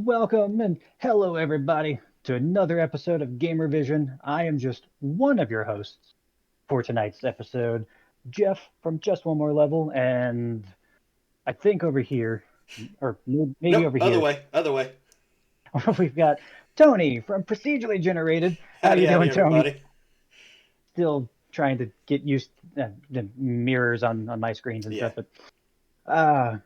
Welcome and hello, everybody, to another episode of GamerVision. I am just one of your hosts for tonight's episode, Jeff from Just One More Level, and I think over here, or maybe Nope, over other here, way, other way. we've got Tony from Procedurally Generated. How Howdy, you howdy, doing, Tony? everybody. Still trying to get used to the mirrors on my screens and Yeah, stuff, but uh,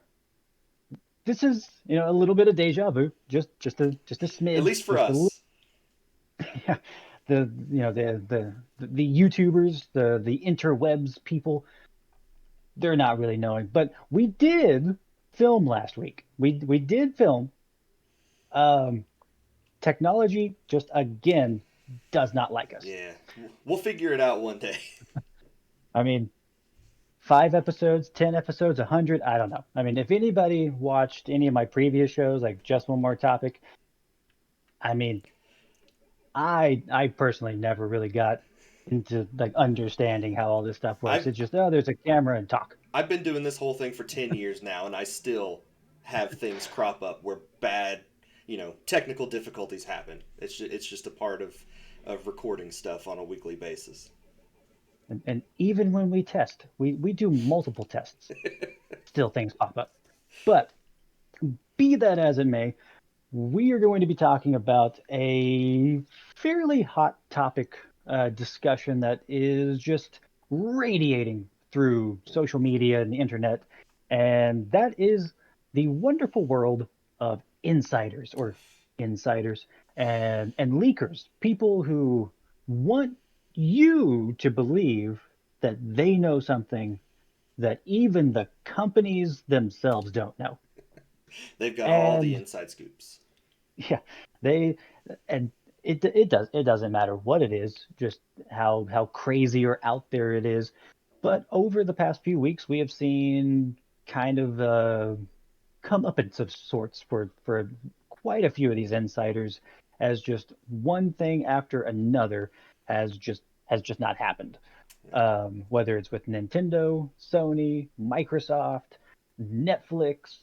this is a little bit of deja vu, just a at smidge, least for just a little. us. Yeah, the YouTubers, the interwebs people, they're not really knowing. But we did film last week. We did film. Um, Technology just again does not like us. Yeah, we'll figure it out one day. I mean, 5 episodes, 10 episodes, 100. I don't know. I mean, if anybody watched any of my previous shows, like Just One More Topic, I mean, I personally never really got into like understanding how all this stuff works. I've It's just, oh, there's a camera and talk. I've been doing this whole thing for 10 years now, and I still have things crop up where bad, technical difficulties happen. It's just a part of recording stuff on a weekly basis. And even when we test, we do multiple tests, still things pop up. But be that as it may, we are going to be talking about a fairly hot topic discussion that is just radiating through social media and the internet, and that is the wonderful world of insiders or insiders and leakers, people who want you to believe that they know something that even the companies themselves don't know. They've got all the And inside scoops. yeah, they and it doesn't matter what it is, just how crazy or out there it is. But over the past few weeks, we have seen kind of comeuppance of sorts for quite a few of these insiders, as just one thing after another has just not happened. Whether it's with Nintendo, Sony, Microsoft, Netflix,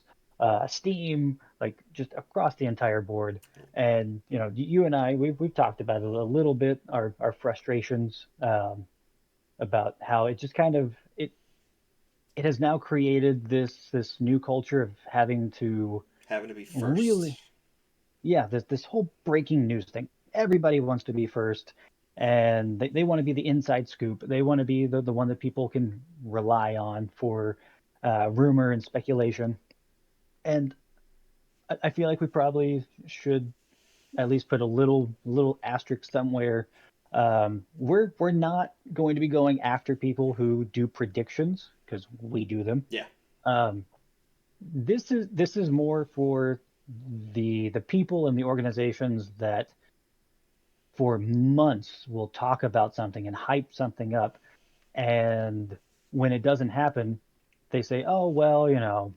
Steam, like just across the entire board. And you and I, we've talked about it a little bit, our frustrations about how it just kind of it has now created this new culture of having to Having to be first. really, yeah, this whole breaking news thing. Everybody wants to be first, and they want to be the inside scoop. They want to be the one that people can rely on for rumor and speculation. And I feel like we probably should at least put a little asterisk somewhere. We're not going to be going after people who do predictions because we do them. Yeah, Um, this is more for the people and the organizations that for months will talk about something and hype something up, and when it doesn't happen, they say, "Oh well, yeah.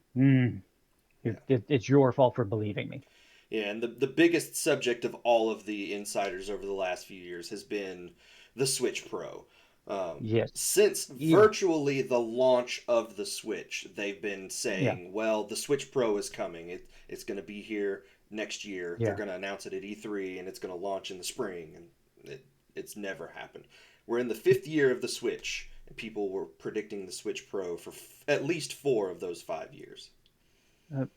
it's your fault for believing me." Yeah, and the biggest subject of all of the insiders over the last few years has been the Switch Pro. Yes. Since Yeah. virtually the launch of the Switch, they've been Yeah. saying, well, the Switch Pro is coming. It's going to be here next year. They're Yeah. going to announce it at E3, and it's going to launch in the spring. And it's never happened. We're in the fifth year of the Switch, and people were predicting the Switch Pro for at least 4 of those 5 years. A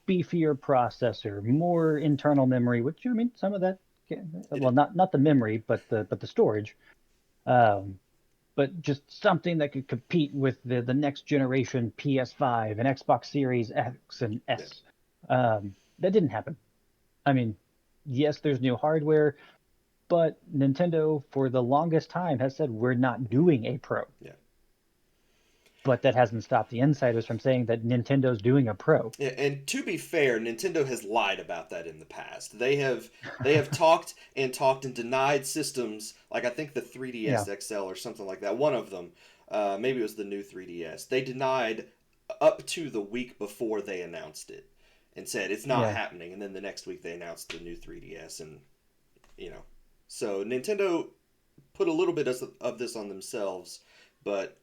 beefier processor, more internal memory, which I mean, some of that, well, It, not the memory, but the storage, um, but just something that could compete with the next generation PS5 and Xbox Series X and yeah, S. That didn't happen. I mean, yes, there's new hardware, but Nintendo for the longest time has said we're not doing a Pro. yeah. But that hasn't stopped the insiders from saying that Nintendo's doing a Pro. Yeah, and to be fair, Nintendo has lied about that in the past. They have talked and denied systems like I think the Yeah, 3DS XL or something like that. One of them, maybe it was the new 3DS. They denied up to the week before they announced it and said it's not yeah. happening. And then the next week they announced the new 3DS, and you know, so Nintendo put a little bit of this on themselves, but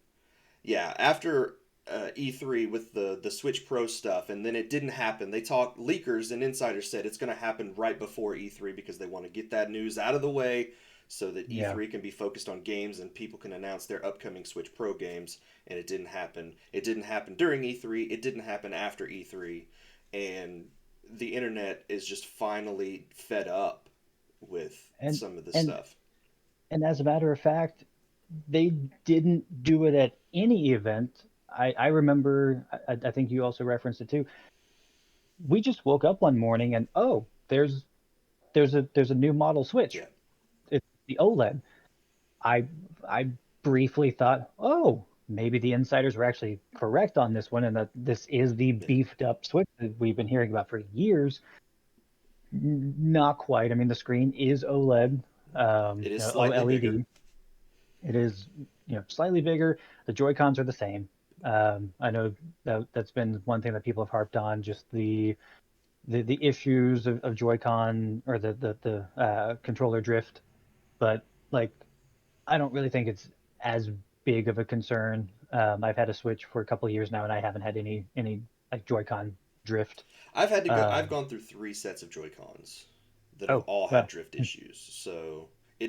yeah, after E3 with the Switch Pro stuff, and then it didn't happen. They talked leakers and insiders said it's going to happen right before E3 because they want to get that news out of the way so that Yeah. E3 can be focused on games and people can announce their upcoming Switch Pro games. And it didn't happen. It didn't happen during E3. It didn't happen after E3, and the internet is just finally fed up with And some of this and stuff. and as a matter of fact, they didn't do it at any event. I remember, I think you also referenced it too. We just woke up one morning and oh, there's a new model Switch. Yeah, It's the OLED. I I briefly thought, oh, maybe the insiders were actually correct on this one, and that this is the yeah. beefed up Switch that we've been hearing about for years. Not quite. I mean, the screen is OLED, It is slightly bigger. OLED. It is, slightly bigger. The Joy Cons are the same. I know that's been one thing that people have harped on, just the issues of Joy-Con or the controller drift. But like, I don't really think it's as big of a concern. I've had a Switch for a couple of years now, and I haven't had any like Joy-Con drift. I've had to go. I've Um, gone through three sets of Joy Cons that have oh all had well, drift issues. So uh,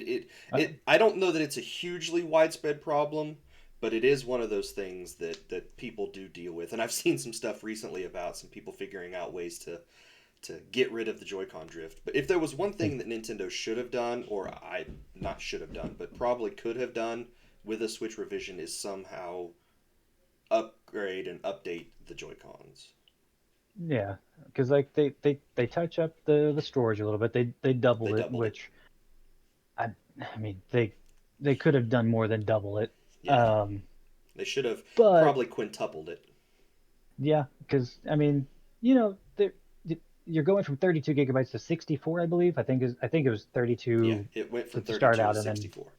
it. I don't know that it's a hugely widespread problem, but it is one of those things that people do deal with. And I've seen some stuff recently about some people figuring out ways to get rid of the Joy-Con drift. But if there was one thing that Nintendo should have done, or I not should have done, but probably could have done with a Switch revision, is somehow upgrade and update the Joy-Cons. yeah, because like they touch up the storage a little bit. They They double it, doubled it. which I I mean they could have done more than double it. Yeah, Um, they should have but probably quintupled it. yeah, because I mean, there you're going from 32 gigabytes to 64, I believe. I think it was Yeah, 32 it went from to start 32 to out, and then 64.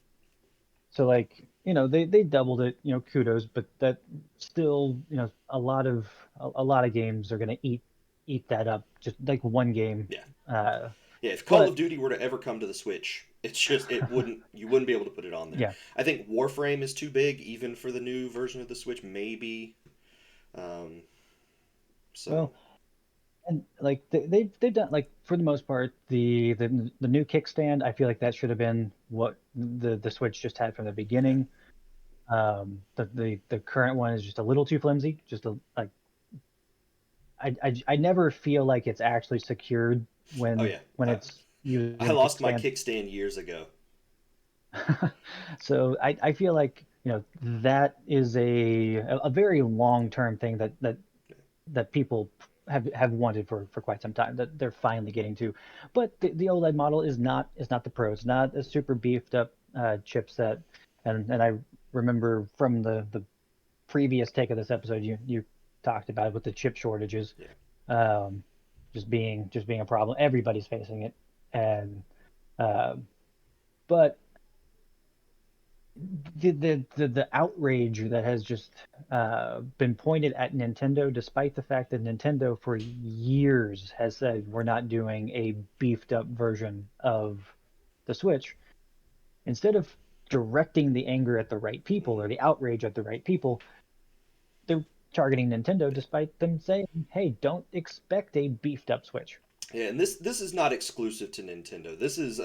so like they doubled it. Kudos, but that still a lot of games are gonna eat that up. Just like one game. Yeah, Uh, yeah. If Call of but Duty were to ever come to the Switch, it's just it wouldn't you wouldn't be able to put it on there. yeah, I think Warframe is too big even for the new version of the Switch. Maybe. Um, so well, and like they've done, like, for the most part, the new kickstand. I feel like that should have been what the Switch just had from the yeah. beginning. The current one is just a little too flimsy. Like, I never feel like it's actually secured Oh when yeah. when I, it's I using lost my kickstand. kickstand years ago. So I feel like that is a very long term thing that people have wanted for quite some time, that they're finally getting to. But the OLED model is not the Pro. It's not a super beefed up chipset. And I remember from the previous take of this episode, you talked about it with the chip shortages, Yeah. um, just being a problem. Everybody's facing it, and uh, but the outrage that has just been pointed at Nintendo, despite the fact that Nintendo for years has said we're not doing a beefed up version of the Switch, instead of directing the anger at the right people or Mm-hmm. the outrage at the right people, they're targeting Nintendo Yeah. despite them saying, "Hey, don't expect a beefed up Switch." Yeah, and this is not exclusive to Nintendo. This is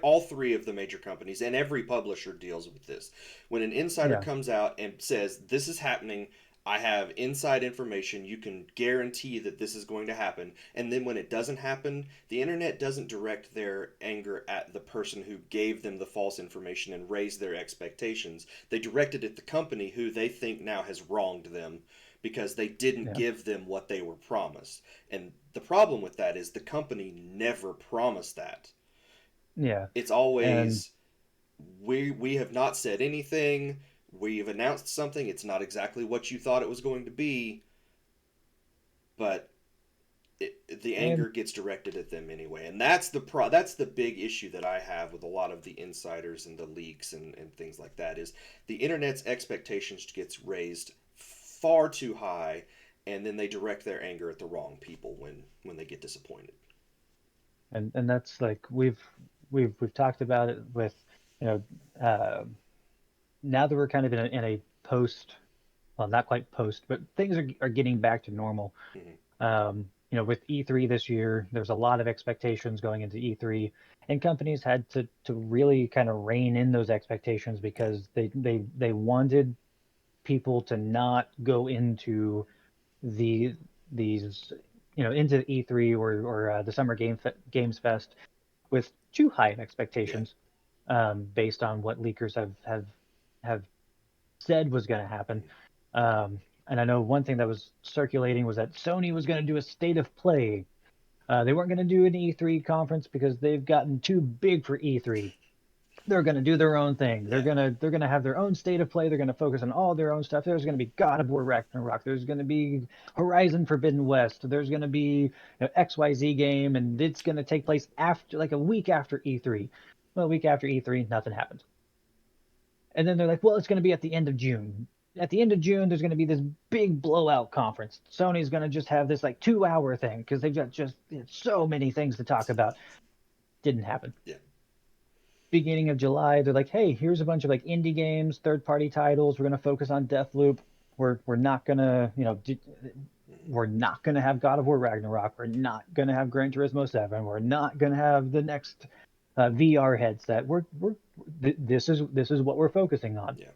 all three of the major companies and every publisher deals with this. When an insider Yeah, comes out and says this is happening, I have inside information. You can guarantee that this is going to happen. And then when it doesn't happen, the internet doesn't direct their anger at the person who gave them the false information and raised their expectations. They direct it at the company who they think now has wronged them because they didn't yeah, give them what they were promised. And the problem with that is the company never promised that. yeah, It's and always we have not said anything. We've announced something. It's not exactly what you thought it was going to be, but the and anger gets directed at them anyway, and that's the big issue that I have with a lot of the insiders and the leaks and things like that is the internet's expectations gets raised far too high, and then they direct their anger at the wrong people when they get disappointed. and that's like we've talked about it with, you know uh, now that we're kind of in a post. well, not quite post, but things are getting back to normal. Hmm. With E3 this year, there's a lot of expectations going into E3, and companies had to really kind of rein in those expectations Yeah. because they wanted people to not go into the these into E3 or the Summer Games Fest with too high of Yeah. expectations, based on what leakers have said was going to happen. Hmm. And I know one thing that was circulating was that Sony was going to do a state of play. They weren't going to do an E3 conference because they've gotten too big for E3. They're going to do their own thing. They're Yeah. going to they're going to have their own state of play. They're going to focus on all their own stuff. There's going to be God of War Ragnarok. There's going to be Horizon Forbidden West. There's going to be XYZ game, and it's going to take place after like a week after E3. Well, a week after E3, nothing happened. And then they're like, well, it's going to be at the end of June. At the end of June, there's going to be this big blowout conference. Sony's going to just have this like 2 hour thing because they've got just so many things to talk about. Didn't happen. Yeah. Beginning of July, they're like, hey, here's a bunch of like indie games, third party titles. We're going to focus on Deathloop. We're not going to, Hmm. we're not going to have God of War Ragnarok. We're not going to have Gran Turismo 7. We're not going to have the next VR headset. This is what we're focusing on. Yeah.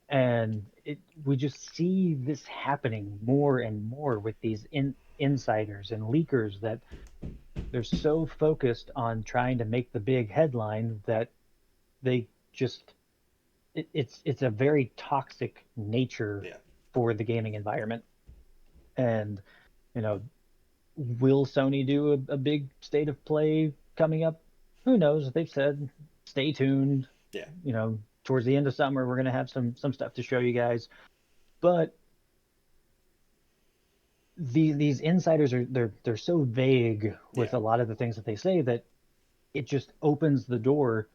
And we just see this happening more and more with these insiders and leakers that they're so focused on trying to make the big headline that they just it's a very toxic nature Yeah. for the gaming environment. And you know will Sony do a big state of play coming up? Who knows? They've said stay tuned. Yeah. Towards the end of summer we're going to have some stuff to show you guys. But these insiders they're so vague with Yeah. a lot of the things that they say that it just opens the door.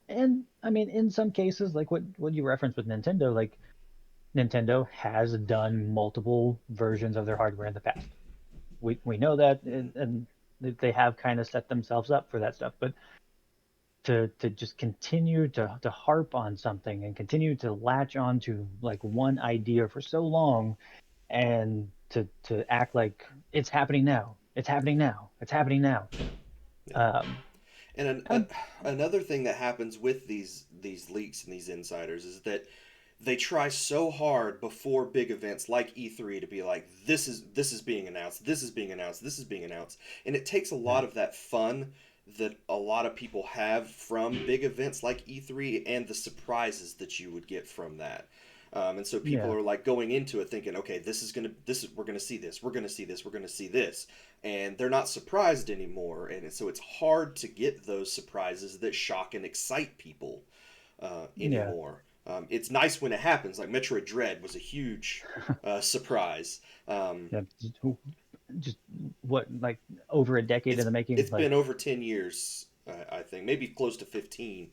And I mean, in some cases, like what you referenced with Nintendo, like Nintendo has done multiple versions of their hardware in the past. We know that, Hmm. and they have kind of set themselves up for that stuff. But to just continue to harp on something and continue to latch onto like one idea for so long, and to act like it's happening now, it's happening now, it's happening now. Yeah. Um, And and another thing that happens with these leaks and these insiders is that they try so hard before big events like E3 to be like, this is being announced, this is being announced, this is being announced, and it takes a yeah, lot of that fun that a lot of people have from big events like E3 and the surprises that you would get from that. And so people yeah, are like going into it thinking, okay, this is we're gonna see this, we're gonna see this, we're gonna see this, and they're not surprised anymore, and so it's hard to get those surprises that shock and excite people yeah, anymore. It's nice when it happens. Like Metroid Dread was a huge surprise. yeah. Just what, like over a decade in It's the making, it's like, been over 10 years, I think, maybe close to 15.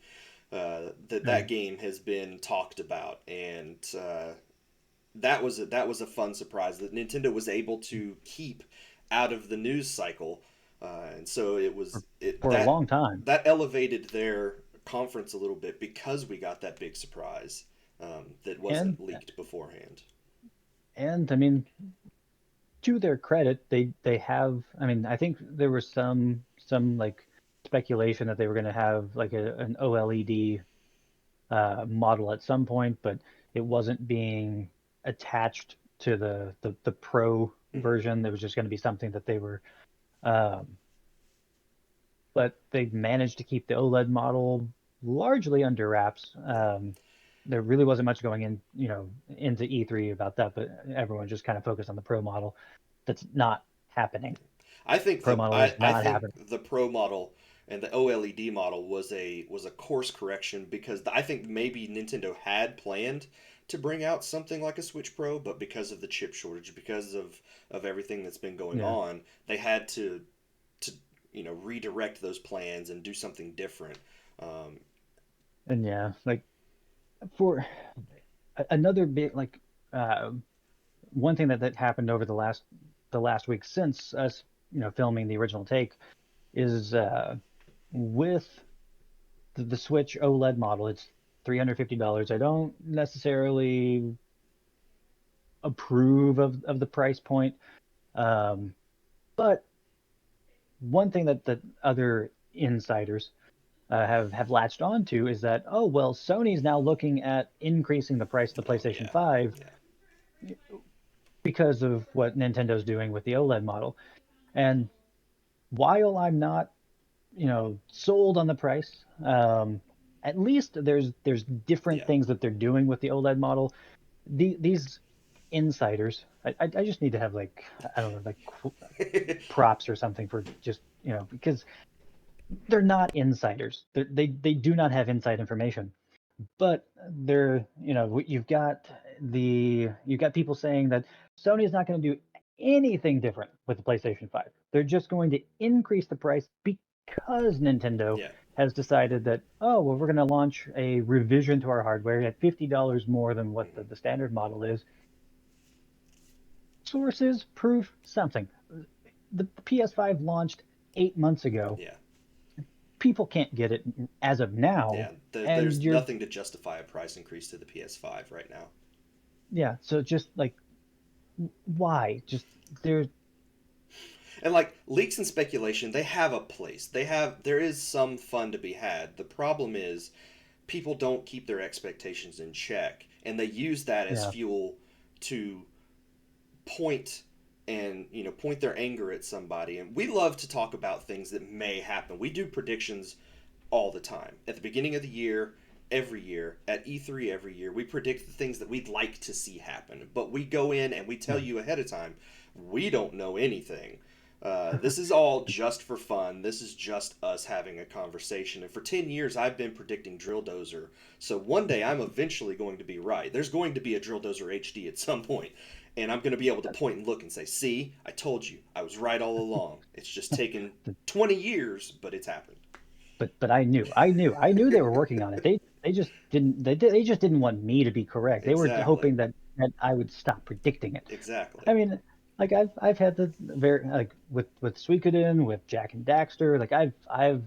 That yeah. game has been talked about, and that was a fun surprise that Nintendo was able to keep out of the news cycle, and so it for, was it for a that long time. that elevated their conference a little bit because we got that big surprise that and wasn't leaked beforehand. and I mean, to their credit, they have. I mean, I think there was some like speculation that they were going to have like an OLED model at some point, but it wasn't being attached to the Pro Mm-hmm. version. There was just going to be something that they were, um, but they managed to keep the OLED model largely under wraps. Yeah, There really wasn't much going into E3 about that, but everyone just kind of focused on the Pro model. That's not happening. Pro model is I not happening. think the Pro model and the OLED model was a course correction because I think maybe Nintendo had planned to bring out something like a Switch Pro, but because of the chip shortage, because of everything that's been going Yeah, on, they had to redirect those plans and do something different. Um, and yeah, like for another bit, like uh, one thing that happened over the last week since us, filming the original take is with the Switch OLED model. It's $350. I don't necessarily approve of the price point. Um, but one thing that other insiders have latched onto is that, oh well, Sony's now looking at increasing the price of the Oh PlayStation yeah, 5 yeah, because of what Nintendo's doing with the OLED model. And while I'm not, sold on the price, at least there's different yeah. things that they're doing with the OLED model. These insiders, I just need to have like, I don't know, like props or something for just, because they're not insiders. They do not have inside information, but they're, you've got people saying that Sony is not going to do anything different with the PlayStation 5. They're just going to increase the price because Nintendo Yeah. has decided that, oh well, we're going to launch a revision to our hardware at $50 more than what Hmm. the standard model is. Sources prove something. The PS5 launched 8 months ago. Yeah. People can't get it as of now, Yeah. and There's you're, nothing to justify a price increase to the PS5 right now. yeah, so just like, why? Just there. And like leaks and speculation, they have a place. There is some fun to be had. The problem is people don't keep their expectations in check, and they use that as Yeah, fuel to point point their anger at somebody. And we love to talk about things that may happen. We do predictions all the time at the beginning of the year, every year at E3 every year. We predict the things that we'd like to see happen, but we go in and we tell yeah. you ahead of time we don't know anything. This is all just for fun. This is just us having a conversation. And for 10 years, I've been predicting Drill Dozer. So one day I'm eventually going to be right. There's going to be a Drill Dozer HD at some point, and I'm going to be able to point and look and say, see, I told you. I was right all along. It's just taken 20 years, but it's happened. But I knew they were working on it. They just didn't they just didn't want me to be correct. They were Exactly. hoping that I would stop predicting it. Exactly. I mean, like I've had the very, like with Suikoden, with Jack and Daxter, like I've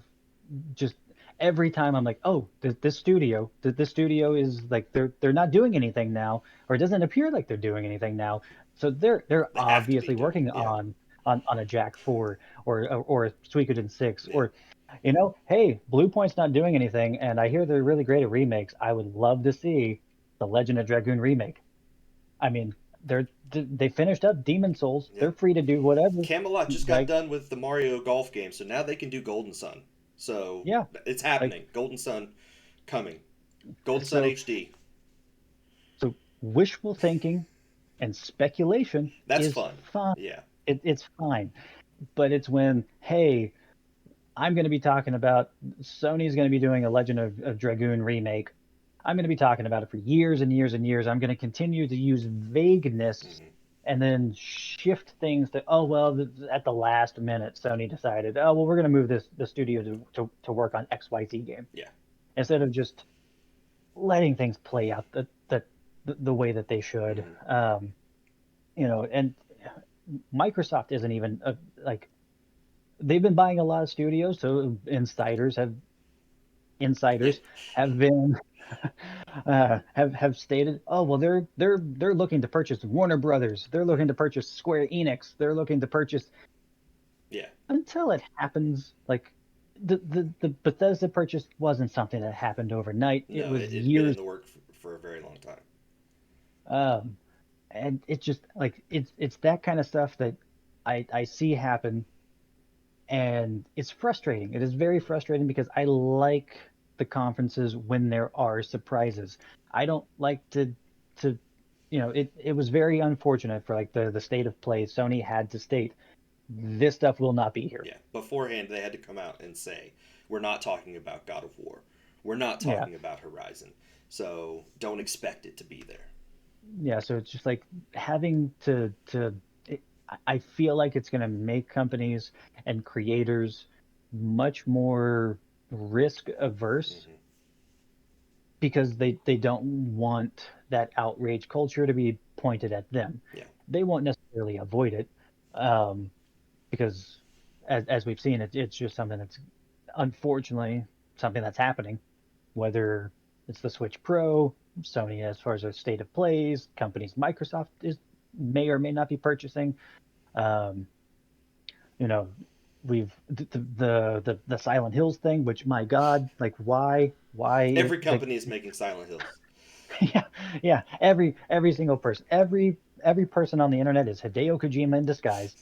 just, every time I'm like, oh, this studio is like, they're not doing anything now, or it doesn't appear like they're doing anything now. So they're They have to be obviously doing working it. Yeah. on a Jack 4, or Suikoden 6, Yeah. or, hey, Blue Point's not doing anything, and I hear they're really great at remakes. I would love to see the Legend of Dragoon remake. I mean, they finished up Demon Souls. Yeah. They're free to do whatever. Camelot just got Like, done with the Mario Golf game, so now they can do Golden Sun. So yeah, it's like, happening. Golden Sun coming. Golden Sun so HD. so wishful thinking and speculation That's is fun. fine. Yeah. It's fine. But it's when, hey, I'm going to be talking about, Sony's going to be doing a Legend of Dragoon remake. I'm going to be talking about it for years and years and years. I'm going to continue to use vagueness Hmm. and then shift things to, oh well, at the last minute Sony decided, oh well, we're going to move the studio to work on XYZ game, Yeah. instead of just letting things play out the way that they should. Hmm. And Microsoft isn't even like, they've been buying a lot of studios, so Yeah. insiders have been have stated, oh well, they're looking to purchase Warner Brothers, they're looking to purchase Square Enix, they're looking to purchase, Yeah. until it happens. Like, the Bethesda purchase wasn't something that happened overnight. It No, was it had been in years. the work for a very long time. um and it's just like, it's that kind of stuff that I see happen, and it's frustrating. It is very frustrating because I like the conferences when there are surprises. I don't like to it was very unfortunate for, like, the state of play. Sony had to state, this stuff will not be here. Yeah. Beforehand, they had to come out and say, we're not talking about God of War. We're not Yeah. talking about Horizon. So don't expect it to be there. Yeah, so it's just like, having to I feel like it's going to make companies and creators much more risk averse, Hmm. because they don't want that outrage culture to be pointed at them. Yeah. They won't necessarily avoid it, um, because, as we've seen, it's just something that's, unfortunately, something that's happening. Whether it's the Switch Pro, Sony as far as their state of plays, companies Microsoft is may or may not be purchasing. Um, you know, we've the Silent Hills thing, which my God, like why Every the company is making Silent Hills. yeah, yeah, every single person, every person on the internet is Hideo Kojima in disguise,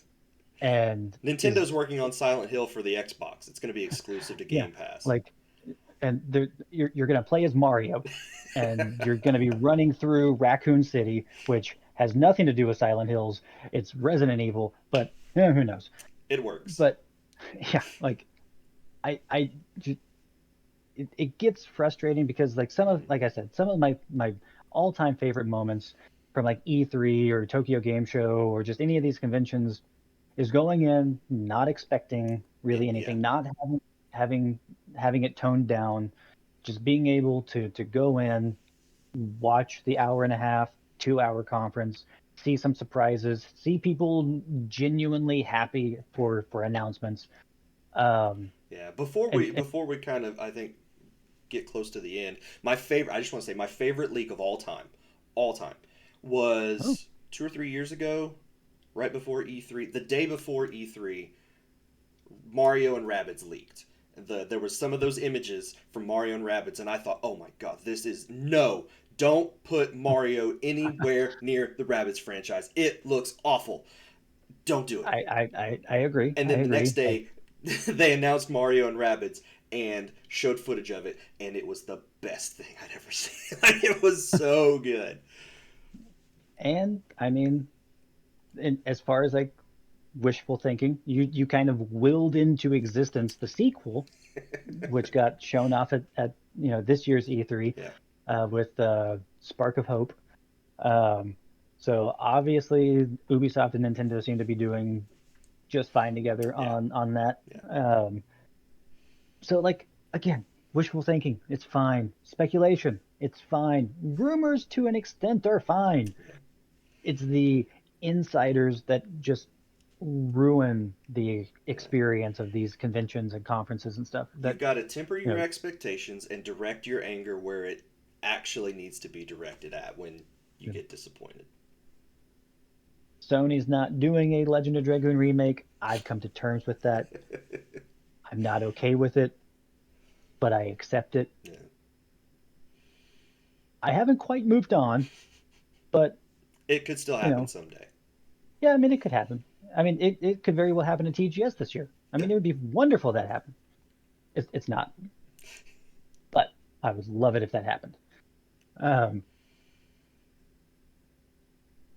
and is Nintendo's working on Silent Hill for the Xbox. It's going to be exclusive to yeah, Game Pass. like, and you're gonna play as Mario, and you're gonna be running through Raccoon City, which has nothing to do with Silent Hills. It's Resident Evil, but who knows? It works. But yeah, like I it gets frustrating because like like I said, some of my all-time favorite moments from like E3 or Tokyo Game Show or just any of these conventions is going in not expecting really Yeah. anything, not having having it toned down, just being able to go in, watch the hour and a half, 2 hour conference, see some surprises, see people genuinely happy for announcements. Um, Yeah. and Before we kind of I think get close to the end, my favorite I just want to say my favorite leak of all time oh, was 2 or 3 years ago, right before E3, the day before E3, Mario and Rabbids leaked. There was some of those images from Mario and Rabbids, and I thought, oh my god, this is no. Don't put Mario anywhere near the Rabbids franchise. It looks awful. Don't do it. I agree. And I then the next agree. day, they announced Mario and Rabbids and showed footage of it, and it was the best thing I'd ever seen. Like, it was so good. And I mean, as far as like wishful thinking, you kind of willed into existence the sequel, which got shown off at this year's E3 Yeah, with Spark of Hope. Um, so obviously, Ubisoft and Nintendo seem to be doing just fine together yeah, on that. yeah. So like again, wishful thinking, it's fine. Speculation, it's fine. Rumors to an extent are fine. Yeah. It's the insiders that just ruin the Yeah. experience of these conventions and conferences and stuff. You've That got to temper you your know, expectations and direct your anger where it actually needs to be directed at when you you know, get disappointed. Sony's not doing a Legend of Dragoon remake. I've come to terms with that. I'm not okay with it, but I accept it. Yeah. I haven't quite moved on, but It could still you happen know, someday. yeah, I mean, it could happen. I mean, it could very well happen at TGS this year. I Yeah. mean, it would be wonderful that happened. It's not, but I would love it if that happened. Um,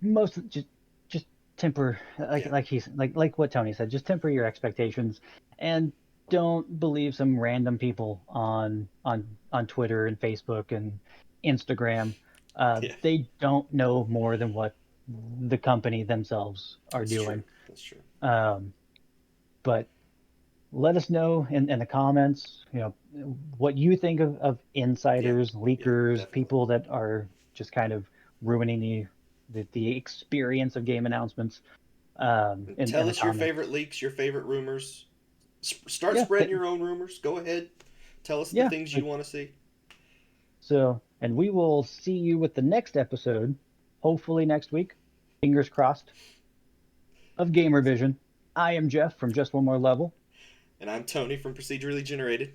most just temper Yeah. like what Tony said, just temper your expectations and don't believe some random people on Twitter and Facebook and Instagram. Yeah. They don't know more than what the company themselves are That's true. doing. That's true. Um, but let us know in the comments, what you think of Yeah. insiders, Yeah. leakers, Definitely. people that are just kind of ruining the experience of game announcements And in tell the us your comments. favorite leaks, your favorite rumors. Start Yeah, spreading your own rumors. Go ahead. Tell us the yeah. things you Like, want to see. so, and we will see you with the next episode, hopefully next week. Fingers crossed of GamerVision. I am Jeff from Just One More Level. And I'm Tony from Procedurally Generated.